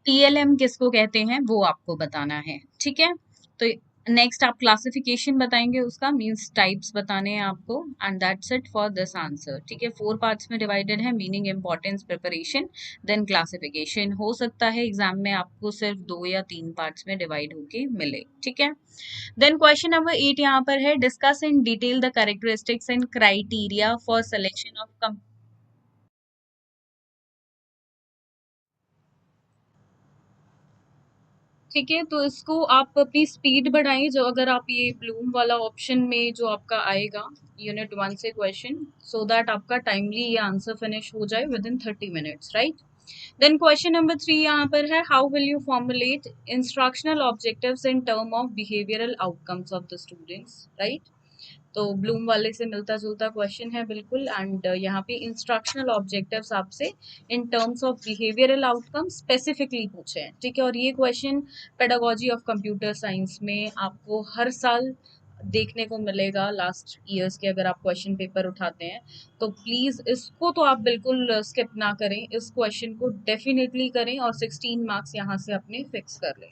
TLM किसको कहते हैं वो आपको बताना है, ठीक है। तो नेक्स्ट आप क्लासिफिकेशन बताएंगे, उसका मींस टाइप्स बताने हैं आपको, and that's it for this answer, ठीक है। 4 पार्ट्स में डिवाइडेड है, meaning, importance, preparation, then classification. हो सकता है एग्जाम में आपको सिर्फ 2 या 3 पार्ट्स में डिवाइड होके मिले, ठीक है। देन क्वेश्चन नंबर 8 यहाँ पर है, discuss in detail the characteristics and criteria for selection of. ठीक है, तो इसको आप अपनी स्पीड बढ़ाएं, जो अगर आप ये ब्लूम वाला ऑप्शन में जो आपका आएगा यूनिट 1 से क्वेश्चन, सो दैट आपका टाइमली ये आंसर फिनिश हो जाए within 30 minutes, right. Then question number 3 यहाँ पर है, how will you formulate instructional objectives in term of behavioural outcomes of the students, right. तो ब्लूम वाले से मिलता जुलता क्वेश्चन है बिल्कुल, एंड यहाँ पे इंस्ट्रक्शनल ऑब्जेक्टिव्स आपसे in terms of behavioural outcome specifically पूछे हैं, ठीक है। और ये question pedagogy of computer science में आपको हर साल देखने को मिलेगा, लास्ट ईयर्स के अगर आप क्वेश्चन पेपर उठाते हैं तो प्लीज इसको तो आप बिल्कुल स्किप ना करें, इस क्वेश्चन को डेफिनेटली करें और 16 मार्क्स यहाँ से अपने फिक्स कर लें।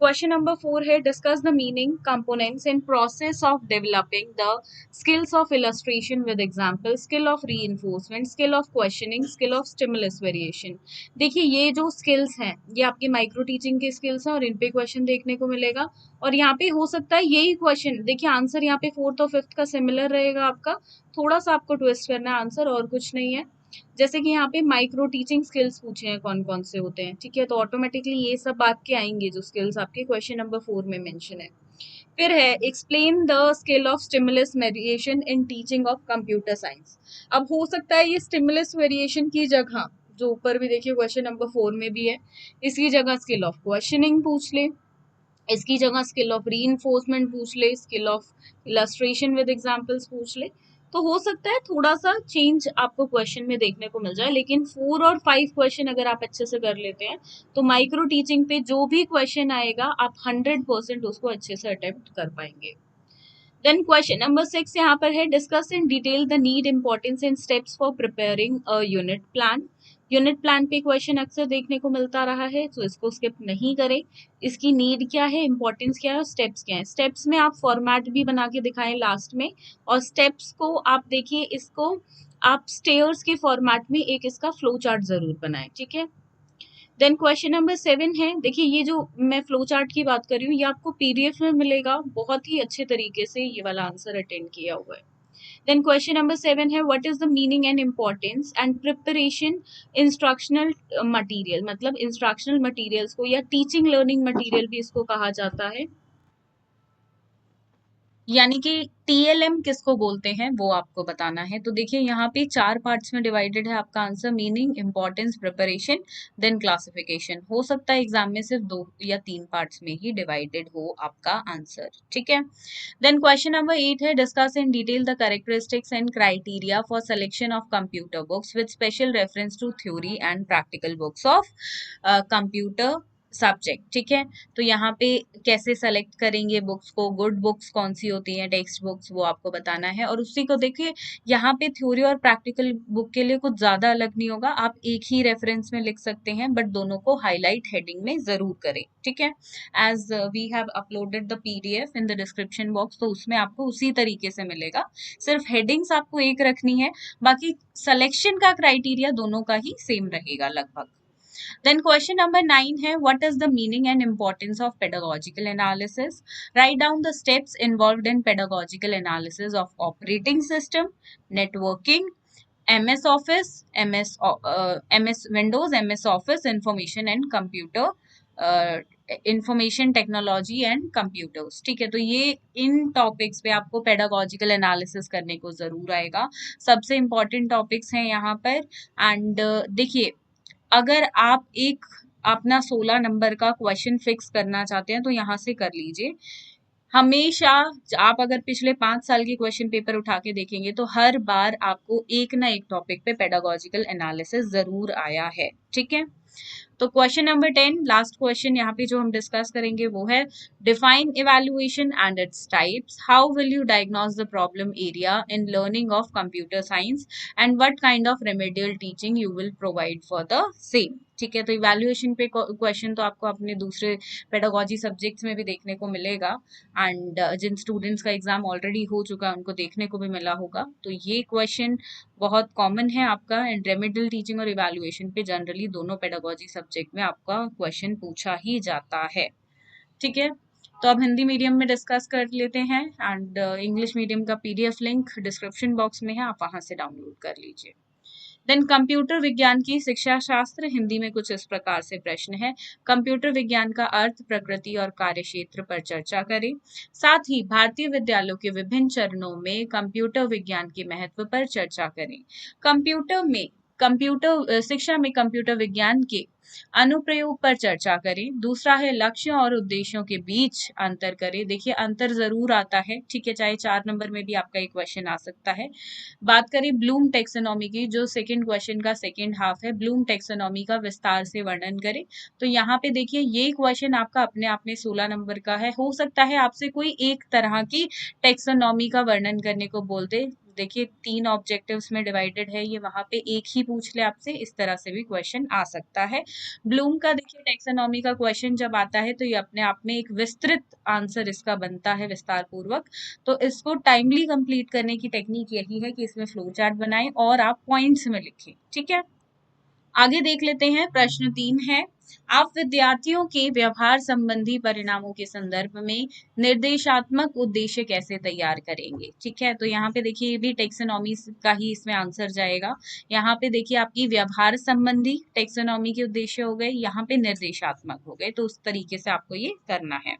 Question number 4 है, discuss the meaning, components and process of developing the skills of illustration with example, skill of reinforcement, skill of questioning, skill of stimulus variation। देखिए ये जो skills हैं ये आपके माइक्रो टीचिंग के skills हैं और इन पे क्वेश्चन देखने को मिलेगा, और यहाँ पे हो सकता है यही क्वेश्चन, देखिए आंसर यहाँ पे 4th और 5th का सिमिलर रहेगा आपका, थोड़ा सा आपको ट्विस्ट करना है आंसर और कुछ नहीं है। जैसे कि यहाँ पे माइक्रो टीचिंग स्किल्स पूछे हैं कौन कौन से होते हैं, ठीक है, तो ऑटोमेटिकली ये सब आपके आएंगे जो स्किल्स आपके क्वेश्चन नंबर 4 में मेंशन है। फिर है, explain the skill of stimulus variation in teaching of computer science. अब हो सकता है ये स्टिमुलस वेरिएशन की जगह, जो ऊपर भी देखिए क्वेश्चन नंबर 4 में भी है, इसकी जगह स्किल ऑफ क्वेश्चनिंग पूछ ले, इसकी जगह स्किल ऑफ रीइंफोर्समेंट पूछ ले, skill of illustration with examples पूछ ले। तो हो सकता है थोड़ा सा चेंज आपको क्वेश्चन में देखने को मिल जाए, लेकिन 4 और 5 क्वेश्चन अगर आप अच्छे से कर लेते हैं तो माइक्रो टीचिंग पे जो भी क्वेश्चन आएगा आप 100% उसको अच्छे से अटेम्प्ट कर पाएंगे। देन क्वेश्चन नंबर 6 यहाँ पर है, discuss in detail the need, importance and steps for preparing a unit plan. Unit plan पे क्वेश्चन अक्सर देखने को मिलता रहा है, तो इसको स्किप नहीं करें। इसकी नीड क्या है, इंपॉर्टेंस क्या है और स्टेप्स क्या है। स्टेप्स में आप फॉर्मेट भी बना के दिखाएं लास्ट में, और स्टेप्स को आप देखिए, इसको आप स्टेयर्स के फॉर्मेट में एक इसका फ्लो चार्ट जरूर बनाएं, ठीक है। देन क्वेश्चन नंबर 7 है, देखिए ये जो मैं फ्लो चार्ट की बात कर रही हूँ ये आपको पीडीएफ में मिलेगा, बहुत ही अच्छे तरीके से ये वाला आंसर अटेंड किया हुआ है। देन क्वेश्चन नंबर 7 है, what is the meaning and importance and preparation instructional material, मतलब इंस्ट्रक्शनल मटेरियल्स को या टीचिंग लर्निंग मटेरियल भी इसको कहा जाता है, यानी कि TLM किसको बोलते हैं वो आपको बताना है। तो देखिए यहाँ पे 4 पार्ट्स में डिवाइडेड है आपका answer, meaning, importance, preparation, then classification. हो सकता है एग्जाम में सिर्फ 2 या 3 पार्ट्स में ही डिवाइडेड हो आपका आंसर, ठीक है। देन क्वेश्चन नंबर 8 है, discuss in detail the characteristics and criteria for selection of computer books with special reference to theory and practical books of computer subject, ठीक है। तो यहाँ पे कैसे सेलेक्ट करेंगे बुक्स को, गुड बुक्स कौन सी होती हैं, टेक्स्ट बुक्स, वो आपको बताना है। और उसी को देखिए यहाँ पे थ्योरी और प्रैक्टिकल बुक के लिए कुछ ज्यादा अलग नहीं होगा, आप एक ही रेफरेंस में लिख सकते हैं, बट दोनों को हाईलाइट हेडिंग में जरूर करें, ठीक है। As we have uploaded the PDF in the description box, तो उसमें आपको उसी तरीके से मिलेगा, सिर्फ हेडिंग्स आपको एक रखनी है, बाकी सिलेक्शन का क्राइटेरिया दोनों का ही सेम रहेगा लगभग। Then question number 9 है, what is the meaning and importance of pedagogical analysis? Write down the steps involved in pedagogical analysis of operating system, networking, MS Office, MS Windows, MS Office, information and computer, information technology and computers, ठीक है। तो ये इन topics पे आपको pedagogical analysis करने को जरूर आएगा, सबसे इंपॉर्टेंट टॉपिक्स हैं यहाँ पर। एंड देखिए अगर आप एक अपना 16 नंबर का क्वेश्चन फिक्स करना चाहते हैं तो यहाँ से कर लीजिए। हमेशा आप अगर पिछले 5 साल के क्वेश्चन पेपर उठा के देखेंगे तो हर बार आपको एक ना एक टॉपिक पे पेडागोजिकल एनालिसिस जरूर आया है, ठीक है। तो क्वेश्चन नंबर 10, लास्ट क्वेश्चन यहाँ पे जो हम डिस्कस करेंगे वो है define evaluation and its types, how will you diagnose the problem area in learning of computer science and what kind of remedial teaching you will provide for the same. ठीक है, तो इवैल्यूएशन पे question तो आपको अपने दूसरे pedagogy subjects में भी देखने को मिलेगा एंड जिन स्टूडेंट्स का एग्जाम ऑलरेडी हो चुका है उनको देखने को भी मिला होगा। तो ये क्वेश्चन बहुत कॉमन है आपका, एंड रेमेडियल टीचिंग और इवैल्यूएशन पे जनरली दोनों पेडागोजी सब्जेक्ट में आपका क्वेश्चन पूछा ही जाता है। ठीक है, तो अब हिंदी मीडियम में डिस्कस कर लेते हैं एंड इंग्लिश मीडियम का पीडीएफ लिंक डिस्क्रिप्शन बॉक्स में है, आप वहां से डाउनलोड कर लीजिए। देन कंप्यूटर विज्ञान की शिक्षा शास्त्र हिंदी में कुछ इस प्रकार से प्रश्न है। कंप्यूटर विज्ञान का अर्थ, प्रकृति और कार्यक्षेत्र पर चर्चा करें। साथ ही भारतीय विद्यालयों के विभिन्न चरणों में कंप्यूटर विज्ञान के महत्व पर चर्चा करें। कंप्यूटर शिक्षा में कंप्यूटर विज्ञान के अनुप्रयोग पर चर्चा करें। दूसरा है लक्ष्यों और उद्देश्यों के बीच अंतर करें। देखिए अंतर जरूर आता है, ठीक है, चाहे 4 नंबर में भी आपका एक क्वेश्चन आ सकता है। बात करें ब्लूम टेक्सोनॉमी की, जो सेकंड क्वेश्चन का सेकंड हाफ है, ब्लूम टेक्सोनॉमी का विस्तार से वर्णन करें। तो यहाँ पे देखिए ये क्वेश्चन आपका अपने आप में 16 नंबर का है। हो सकता है आपसे कोई एक तरह की टेक्सोनॉमी का वर्णन करने को बोल दे। देखिए 3 ऑब्जेक्टिव्स में डिवाइडेड है, ये वहां पे एक ही पूछ ले आपसे, इस तरह से भी क्वेश्चन आ सकता है। ब्लूम का देखिए टेक्सोनॉमी का क्वेश्चन जब आता है तो ये अपने आप में एक विस्तृत आंसर इसका बनता है विस्तार पूर्वक। तो इसको टाइमली कंप्लीट करने की टेक्निक यही है कि इसमें फ्लो चार्ट बनाएं और आप पॉइंट्स में लिखें। ठीक है, आगे देख लेते हैं। प्रश्न 3 है, आप विद्यार्थियों के व्यवहार संबंधी परिणामों के संदर्भ में निर्देशात्मक उद्देश्य कैसे तैयार करेंगे। ठीक है, तो यहाँ पे देखिए ये भी टेक्सोनॉमी का ही इसमें आंसर जाएगा। यहाँ पे देखिए आपकी व्यवहार संबंधी टेक्सोनॉमी के उद्देश्य हो गए, यहाँ पे निर्देशात्मक हो गए, तो उस तरीके से आपको ये करना है।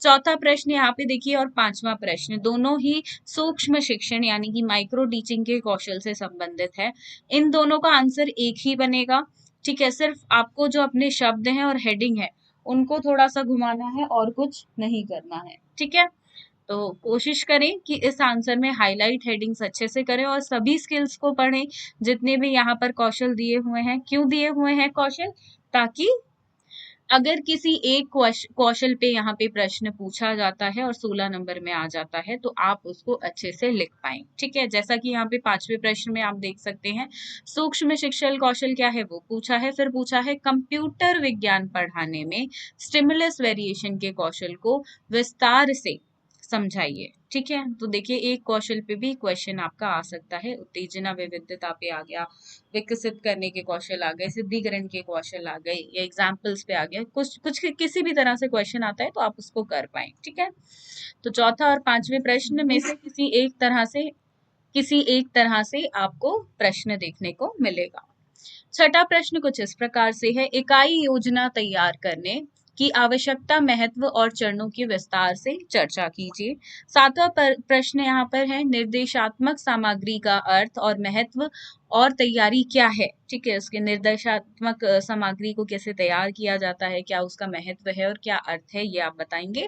चौथा प्रश्न यहाँ पे देखिए और पांचवा प्रश्न दोनों ही सूक्ष्म शिक्षण यानी कि माइक्रो टीचिंग के कौशल से संबंधित है। इन दोनों का आंसर एक ही बनेगा। ठीक है, सिर्फ आपको जो अपने शब्द हैं और हेडिंग है उनको थोड़ा सा घुमाना है और कुछ नहीं करना है। ठीक है, तो कोशिश करें कि इस आंसर में हाईलाइट हेडिंग्स अच्छे से करें और सभी स्किल्स को पढ़ें जितने भी यहाँ पर कौशल दिए हुए हैं। क्यों दिए हुए हैं कौशल? ताकि अगर किसी एक कौशल पे यहाँ पे प्रश्न पूछा जाता है और 16 नंबर में आ जाता है तो आप उसको अच्छे से लिख पाएं। ठीक है, जैसा कि यहाँ पे 5वें प्रश्न में आप देख सकते हैं, सूक्ष्म शिक्षण कौशल क्या है वो पूछा है, फिर पूछा है कंप्यूटर विज्ञान पढ़ाने में स्टिमुलस वेरिएशन के कौशल को विस्तार से समझाइए। ठीक है, तो देखिए एक कौशल पे भी क्वेश्चन आपका आ सकता है। उत्तेजना विविधता पे आ गया, विकसित करने के कौशल आ गए, सिद्धिकरण के कौशल आ गए, या एग्जाम्पल्स पे आ गया, कुछ कुछ किसी भी तरह से क्वेश्चन आता है तो आप उसको कर पाए। ठीक है, तो चौथा और 5वें प्रश्न में से किसी एक तरह से आपको प्रश्न देखने को मिलेगा। छठा प्रश्न कुछ इस प्रकार से है, इकाई योजना तैयार करने की आवश्यकता, महत्व और चरणों की विस्तार से चर्चा कीजिए। सातवां प्रश्न यहाँ पर है, निर्देशात्मक सामग्री का अर्थ और महत्व और तैयारी क्या है। ठीक है, उसके निर्देशात्मक सामग्री को कैसे तैयार किया जाता है, क्या उसका महत्व है और क्या अर्थ है, ये आप बताएंगे।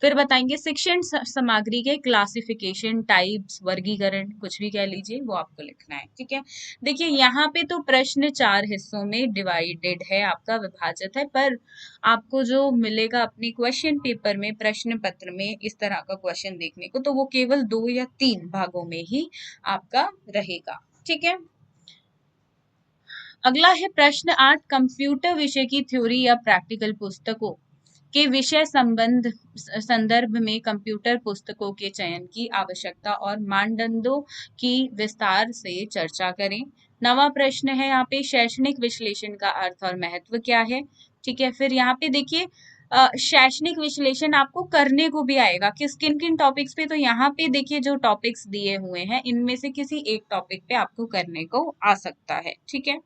फिर बताएंगे शिक्षण सामग्री के क्लासिफिकेशन, टाइप्स, वर्गीकरण, कुछ भी कह लीजिए, वो आपको लिखना है। ठीक है, देखिए यहाँ पे तो प्रश्न 4 हिस्सों में डिवाइडेड है, आपका विभाजित है, पर आपको जो मिलेगा अपने क्वेश्चन पेपर में, प्रश्न पत्र में इस तरह का क्वेश्चन देखने को, तो वो केवल 2 या 3 भागों में ही आपका रहेगा। ठीक है, अगला है प्रश्न 8, कंप्यूटर विषय की थ्योरी या प्रैक्टिकल पुस्तकों के विषय संदर्भ में कंप्यूटर पुस्तकों के चयन की आवश्यकता और मानदंडों की विस्तार से चर्चा करें। 9वां प्रश्न है यहाँ पे, शैक्षणिक विश्लेषण का अर्थ और महत्व क्या है। ठीक है, फिर यहाँ पे देखिए शैक्षणिक विश्लेषण आपको करने को भी आएगा, किस किन किन टॉपिक्स पे, तो यहाँ पे देखिए जो टॉपिक्स दिए हुए हैं इनमें से किसी एक टॉपिक पे आपको करने को आ सकता है। ठीक है,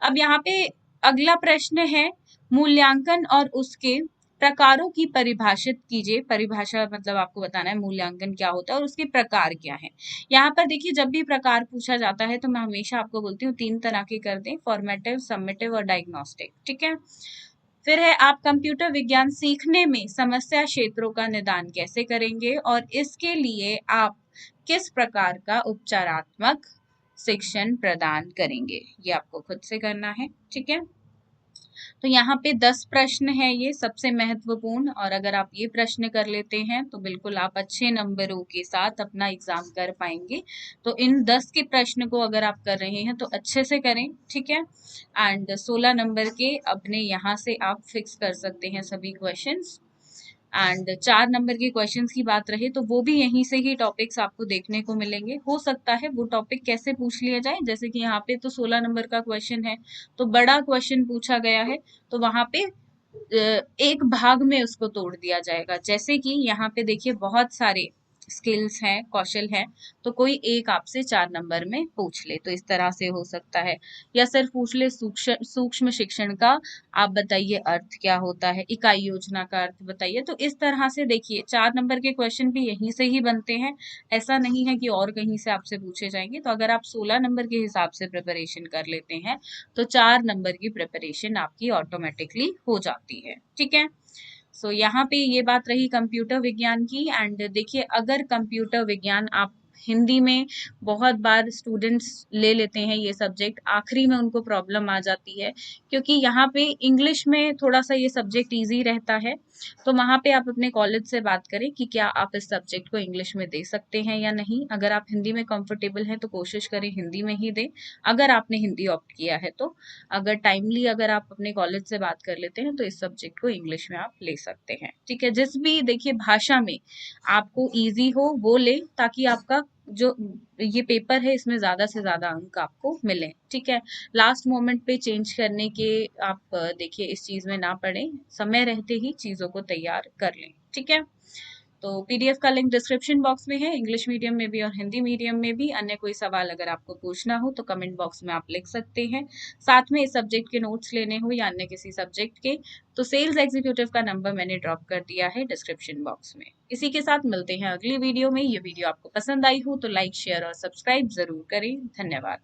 अब यहाँ पे अगला प्रश्न है, मूल्यांकन और उसके प्रकारों की परिभाषित कीजिए। परिभाषा मतलब आपको बताना है मूल्यांकन क्या होता है और उसके प्रकार क्या है। यहाँ पर देखिए जब भी प्रकार पूछा जाता है तो मैं हमेशा आपको बोलती हूँ 3 तरह के कर दें, फॉर्मेटिव, समेटिव और डायग्नोस्टिक। ठीक है, फिर है आप कंप्यूटर विज्ञान सीखने में समस्या क्षेत्रों का निदान कैसे करेंगे और इसके लिए आप किस प्रकार का उपचारात्मक शिक्षण प्रदान करेंगे, ये आपको खुद से करना है। ठीक है, तो यहाँ पे 10 प्रश्न है ये सबसे महत्वपूर्ण, और अगर आप ये प्रश्न कर लेते हैं तो बिल्कुल आप अच्छे नंबरों के साथ अपना एग्जाम कर पाएंगे। तो इन 10 के प्रश्न को अगर आप कर रहे हैं तो अच्छे से करें, ठीक है। एंड 16 नंबर के अपने यहाँ से आप फिक्स कर सकते हैं सभी क्वेश्चंस। एंड 4 नंबर के क्वेश्चंस की बात रहे तो वो भी यहीं से ही टॉपिक्स आपको देखने को मिलेंगे। हो सकता है वो टॉपिक कैसे पूछ लिया जाए, जैसे कि यहाँ पे तो 16 नंबर का क्वेश्चन है तो बड़ा क्वेश्चन पूछा गया है, तो वहां पे एक भाग में उसको तोड़ दिया जाएगा। जैसे कि यहाँ पे देखिए बहुत सारे स्किल्स हैं, कौशल हैं, तो कोई एक आपसे 4 नंबर में पूछ ले, तो इस तरह से हो सकता है। या सिर्फ पूछ ले सूक्ष्म शिक्षण का आप बताइए अर्थ क्या होता है, इकाई योजना का अर्थ बताइए। तो इस तरह से देखिए 4 नंबर के क्वेश्चन भी यहीं से ही बनते हैं, ऐसा नहीं है कि और कहीं से आपसे पूछे जाएंगे। तो अगर आप 16 नंबर के हिसाब से प्रिपरेशन कर लेते हैं तो 4 नंबर की प्रिपरेशन आपकी ऑटोमेटिकली हो जाती है, ठीक है। सो यहाँ पे ये बात रही कंप्यूटर विज्ञान की। एंड देखिए अगर कंप्यूटर विज्ञान आप हिंदी में बहुत बार स्टूडेंट्स ले लेते हैं ये सब्जेक्ट, आखिरी में उनको प्रॉब्लम आ जाती है, क्योंकि यहाँ पे इंग्लिश में थोड़ा सा ये सब्जेक्ट इजी रहता है। तो वहाँ पे आप अपने कॉलेज से बात करें कि क्या आप इस सब्जेक्ट को इंग्लिश में दे सकते हैं या नहीं। अगर आप हिंदी में कंफर्टेबल हैं तो कोशिश करें हिंदी में ही दें, अगर आपने हिंदी ऑप्ट किया है तो। अगर टाइमली अगर आप अपने कॉलेज से बात कर लेते हैं तो इस सब्जेक्ट को इंग्लिश में आप ले सकते हैं, ठीक है। जिस भी देखिए भाषा में आपको इजी हो वो ले, ताकि आपका जो ये पेपर है इसमें ज्यादा से ज्यादा अंक आपको मिले, ठीक है। लास्ट मोमेंट पे चेंज करने के आप देखिए इस चीज में ना पड़े, समय रहते ही चीजों को तैयार कर लें, ठीक है। तो पीडीएफ का लिंक डिस्क्रिप्शन बॉक्स में है, इंग्लिश मीडियम में भी और हिंदी मीडियम में भी। अन्य कोई सवाल अगर आपको पूछना हो तो कमेंट बॉक्स में आप लिख सकते हैं। साथ में इस सब्जेक्ट के नोट्स लेने हो या अन्य किसी सब्जेक्ट के, तो सेल्स एग्जीक्यूटिव का नंबर मैंने ड्रॉप कर दिया है डिस्क्रिप्शन बॉक्स में। इसी के साथ मिलते हैं अगली वीडियो में। ये वीडियो आपको पसंद आई हो तो लाइक शेयर और सब्सक्राइब जरूर करें। धन्यवाद।